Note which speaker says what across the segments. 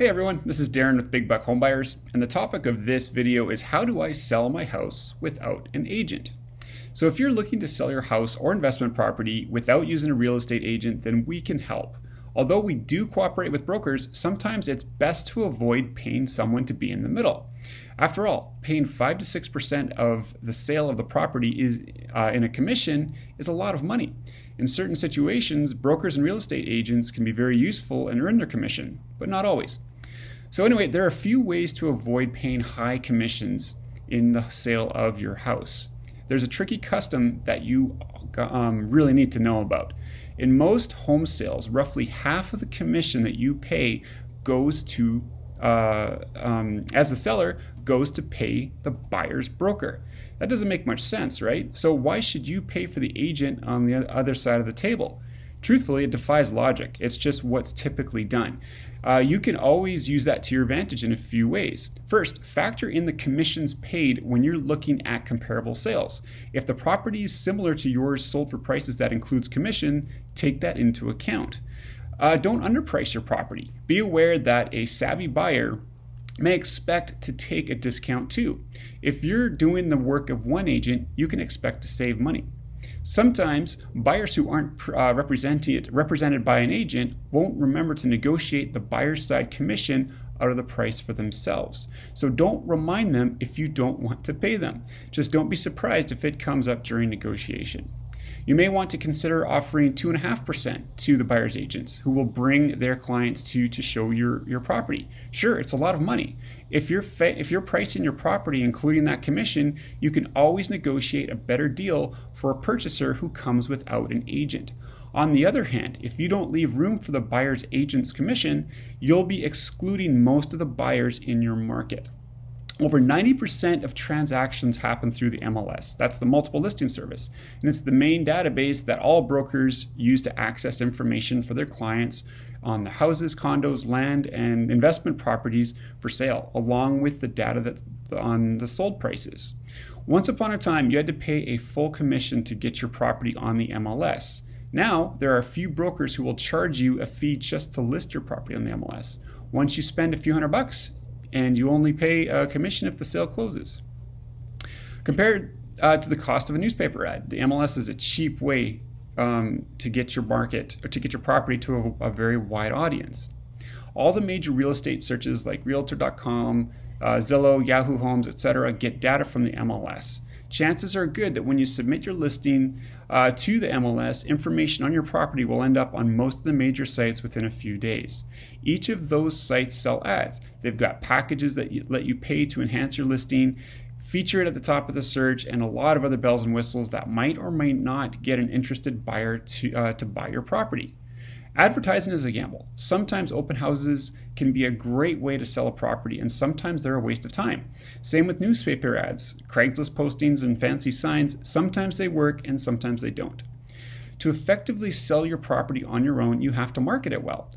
Speaker 1: Hey everyone, this is Darren with Big Buck Homebuyers, and the topic of this video is how do I sell my house without an agent? So if you're looking to sell your house or investment property without using a real estate agent, then we can help. Although we do cooperate with brokers, sometimes it's best to avoid paying someone to be in the middle. After all, paying 5 to 6% of the sale of the property is in a commission is a lot of money. In certain situations, brokers and real estate agents can be very useful and earn their commission, but not always. So anyway, there are a few ways to avoid paying high commissions in the sale of your house. There's a tricky custom that you really need to know about. In most home sales, roughly half of the commission that you pay goes to, as a seller, goes to pay the buyer's broker. That doesn't make much sense, right? So why should you pay for the agent on the other side of the table? Truthfully, it defies logic. It's just what's typically done. You can always use that to your advantage in a few ways. First, factor in the commissions paid when you're looking at comparable sales. If the property is similar to yours sold for prices that includes commission, take that into account. Don't underprice your property. Be aware that a savvy buyer may expect to take a discount too. If you're doing the work of one agent, you can expect to save money. Sometimes buyers who aren't represented by an agent won't remember to negotiate the buyer's side commission out of the price for themselves. So don't remind them if you don't want to pay them. Just don't be surprised if it comes up during negotiation. You may want to consider offering 2.5% to the buyer's agents who will bring their clients to show your property. Sure, it's a lot of money. If you're pricing your property including that commission, you can always negotiate a better deal for a purchaser who comes without an agent. On the other hand, if you don't leave room for the buyer's agent's commission, you'll be excluding most of the buyers in your market. Over 90% of transactions happen through the MLS. That's the multiple listing service. And it's the main database that all brokers use to access information for their clients on the houses, condos, land, and investment properties for sale, along with the data that's on the sold prices. Once upon a time, you had to pay a full commission to get your property on the MLS. Now, there are a few brokers who will charge you a fee just to list your property on the MLS. Once you spend a few $100, and you only pay a commission if the sale closes. Compared to the cost of a newspaper ad, the MLS is a cheap way to get your market or to get your property to a very wide audience. All the major real estate searches like Realtor.com, Zillow, Yahoo Homes, etc. get data from the MLS. Chances are good that when you submit your listing to the MLS, information on your property will end up on most of the major sites within a few days. Each of those sites sell ads. They've got packages that let you pay to enhance your listing, feature it at the top of the search, and a lot of other bells and whistles that might or might not get an interested buyer to buy your property. Advertising is a gamble. Sometimes open houses can be a great way to sell a property, and sometimes they're a waste of time. Same with newspaper ads, Craigslist postings, and fancy signs. Sometimes they work and sometimes they don't. To effectively sell your property on your own, you have to market it well.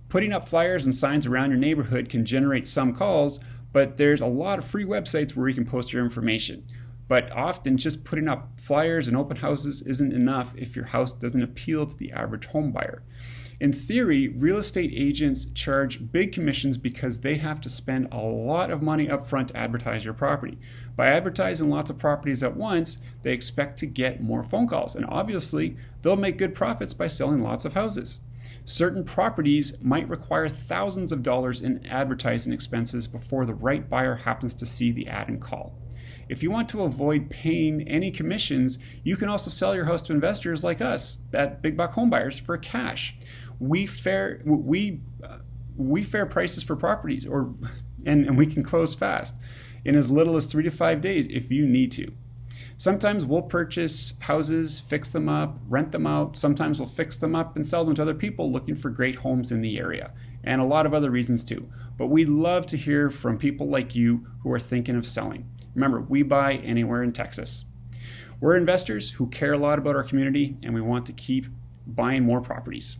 Speaker 1: Putting up flyers and signs around your neighborhood can generate some calls, but there's a lot of free websites where you can post your information. But often just putting up flyers and open houses isn't enough if your house doesn't appeal to the average home buyer. In theory, real estate agents charge big commissions because they have to spend a lot of money up front to advertise your property. By advertising lots of properties at once, they expect to get more phone calls, and obviously, they'll make good profits by selling lots of houses. Certain properties might require thousands of dollars in advertising expenses before the right buyer happens to see the ad and call. If you want to avoid paying any commissions, you can also sell your house to investors like us at Big Buck Homebuyers for cash. We fair prices for properties, and we can close fast in as little as 3 to 5 days if you need to. Sometimes we'll purchase houses, fix them up, rent them out. Sometimes we'll fix them up and sell them to other people looking for great homes in the area, and a lot of other reasons too. But we'd love to hear from people like you who are thinking of selling. Remember, we buy anywhere in Texas. We're investors who care a lot about our community, and we want to keep buying more properties.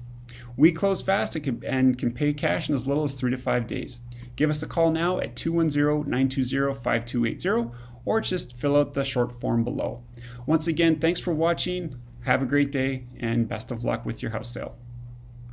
Speaker 1: We close fast and can pay cash in as little as 3 to 5 days. Give us a call now at 210-920-5280, or just fill out the short form below. Once again, thanks for watching. Have a great day, and best of luck with your house sale.